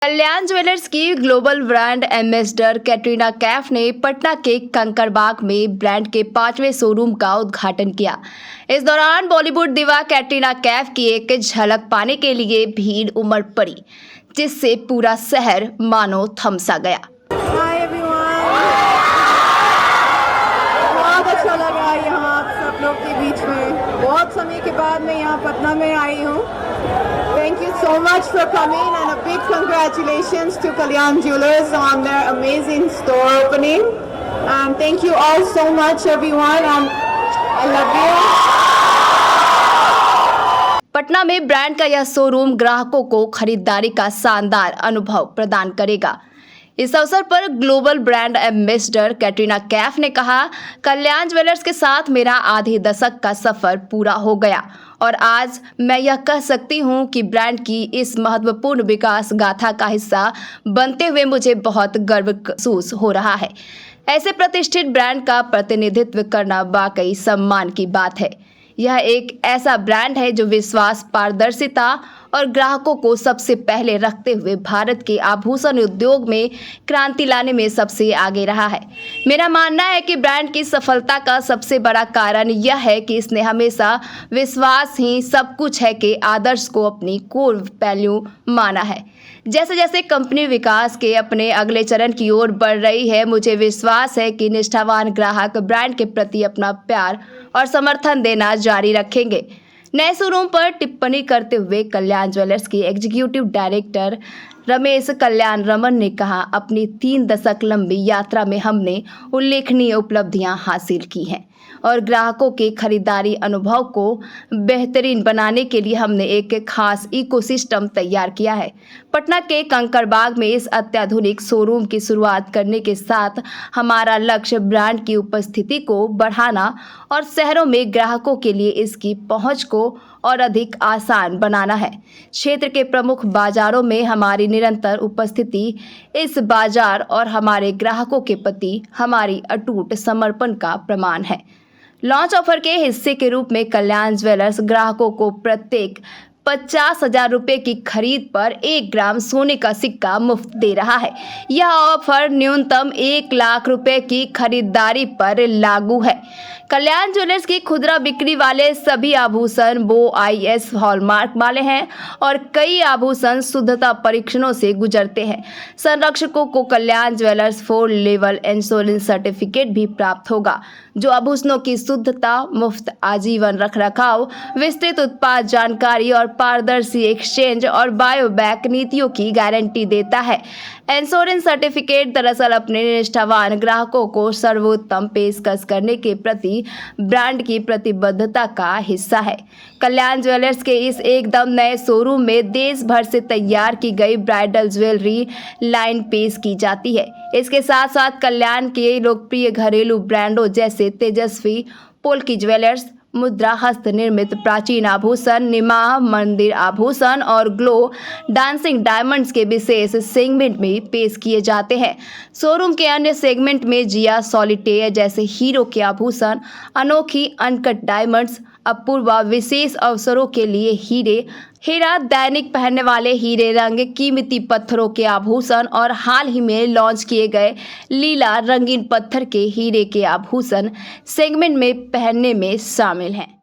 कल्याण jewellers की global brand ambassador Katrina Kaif ने पटना के कंकड़बाग में ब्रांड के 5वें शोरूम का उद्घाटन किया। इस दौरान बॉलीवुड दिवा कैटरीना कैफ की एक झलक पाने के लिए भीड़ उमड़ पड़ी, जिससे पूरा शहर मानो थम सा गया। हाय एवरीवन, बहुत अच्छा लग रहा है यहाँ आप सब लोग के बीच में। बहुत समय के बाद मैं यहाँ पटना में आई हूँ। Thank you so much for coming and a big congratulations to Kalyan Jewellers on their amazing store opening. And thank you all so much everyone and I love you. Patna में ब्रांड का यह शोरूम ग्राहकों को खरीदारी का शानदार अनुभव प्रदान करेगा। इस अवसर पर global brand ambassador Katrina Kaif ने कहा, कल्याण ज्वेलर्स के साथ मेरा आधे दशक का सफर पूरा हो गया और आज मैं यह कह सकती हूं कि ब्रांड की इस महत्वपूर्ण विकास गाथा का हिस्सा बनते हुए मुझे बहुत गर्व महसूस हो रहा है। ऐसे प्रतिष्ठित ब्रांड का प्रतिनिधित्व करना वाकई सम्मान की बात है। यह एक ऐसा ब्रांड है जो विश्वास, पारदर्शिता और ग्राहकों को सबसे पहले रखते हुए भारत के आभूषण उद्योग में क्रांति लाने में सबसे आगे रहा है। मेरा मानना है कि ब्रांड की सफलता का सबसे बड़ा कारण यह है कि इसने हमेशा विश्वास ही सब कुछ है के आदर्श को अपनी कोर वैल्यू माना है। जैसे जैसे कंपनी विकास के अपने अगले चरण की ओर बढ़ रही है, मुझे विश्वास है कि निष्ठावान ग्राहक ब्रांड के प्रति अपना प्यार और समर्थन देना जारी रखेंगे। नए शोरूम पर टिप्पणी करते हुए कल्याण ज्वेलर्स के एग्जीक्यूटिव डायरेक्टर रमेश कल्याण रमन ने कहा, अपनी 3 दशक लंबी यात्रा में हमने उल्लेखनीय उपलब्धियां हासिल की हैं और ग्राहकों के खरीदारी अनुभव को बेहतरीन बनाने के लिए हमने एक खास इकोसिस्टम तैयार किया है। पटना के कंकड़बाग में इस अत्याधुनिक शोरूम की शुरुआत करने के साथ हमारा लक्ष्य ब्रांड की उपस्थिति को बढ़ाना और शहरों में ग्राहकों के लिए इसकी पहुंच को और अधिक आसान बनाना है। क्षेत्र के प्रमुख बाजारों में हमारी निरंतर उपस्थिति इस बाजार और हमारे ग्राहकों के प्रति हमारी अटूट समर्पण का प्रमाण है। लॉन्च ऑफर के हिस्से के रूप में कल्याण ज्वेलर्स ग्राहकों को प्रत्येक 50,000 रुपये की खरीद पर 1 ग्राम सोने का सिक्का मुफ्त दे रहा है। यह ऑफर न्यूनतम 1 लाख रुपए की खरीदारी पर लागू है। कल्याण ज्वेलर्स की खुदरा बिक्री वाले सभी आभूषण BOIS हॉलमार्क वाले हैं और कई आभूषण शुद्धता परीक्षणों से गुजरते हैं। संरक्षकों को कल्याण ज्वेलर्स 4 लेवल इंश्योरेंस सर्टिफिकेट भी प्राप्त होगा, जो आभूषणों की शुद्धता, मुफ्त आजीवन रखरखाव, विस्तृत उत्पाद जानकारी और पारदर्शी एक्सचेंज और बायोबैक नीतियों की गारंटी देता है। इंश्योरेंस सर्टिफिकेट दरअसल अपने निष्ठावान ग्राहकों को सर्वोत्तम पेशकश करने के प्रति ब्रांड की प्रतिबद्धता का हिस्सा है। कल्याण ज्वेलर्स के इस एकदम नए शोरूम में देश भर से तैयार की गई ब्राइडल ज्वेलरी लाइन पेश की जाती है। इसके साथ साथ कल्याण के लोकप्रिय घरेलू ब्रांडों जैसे तेजस्वी, पोल्की ज्वेलर्स, मुद्रा हस्त निर्मित प्राचीन आभूषण, निमाह मंदिर आभूषण और ग्लो डांसिंग डायमंड्स के विशेष सेगमेंट में पेश किए जाते हैं। शोरूम के अन्य सेगमेंट में जिया सॉलिटेयर जैसे हीरो के आभूषण, अनोखी अनकट डायमंड्स, अपूर्व विशेष अवसरों के लिए हीरा, दैनिक पहनने वाले हीरे रंग, कीमती पत्थरों के आभूषण और हाल ही में लॉन्च किए गए लीला रंगीन पत्थर के हीरे के आभूषण सेगमेंट में पहनने में शामिल हैं।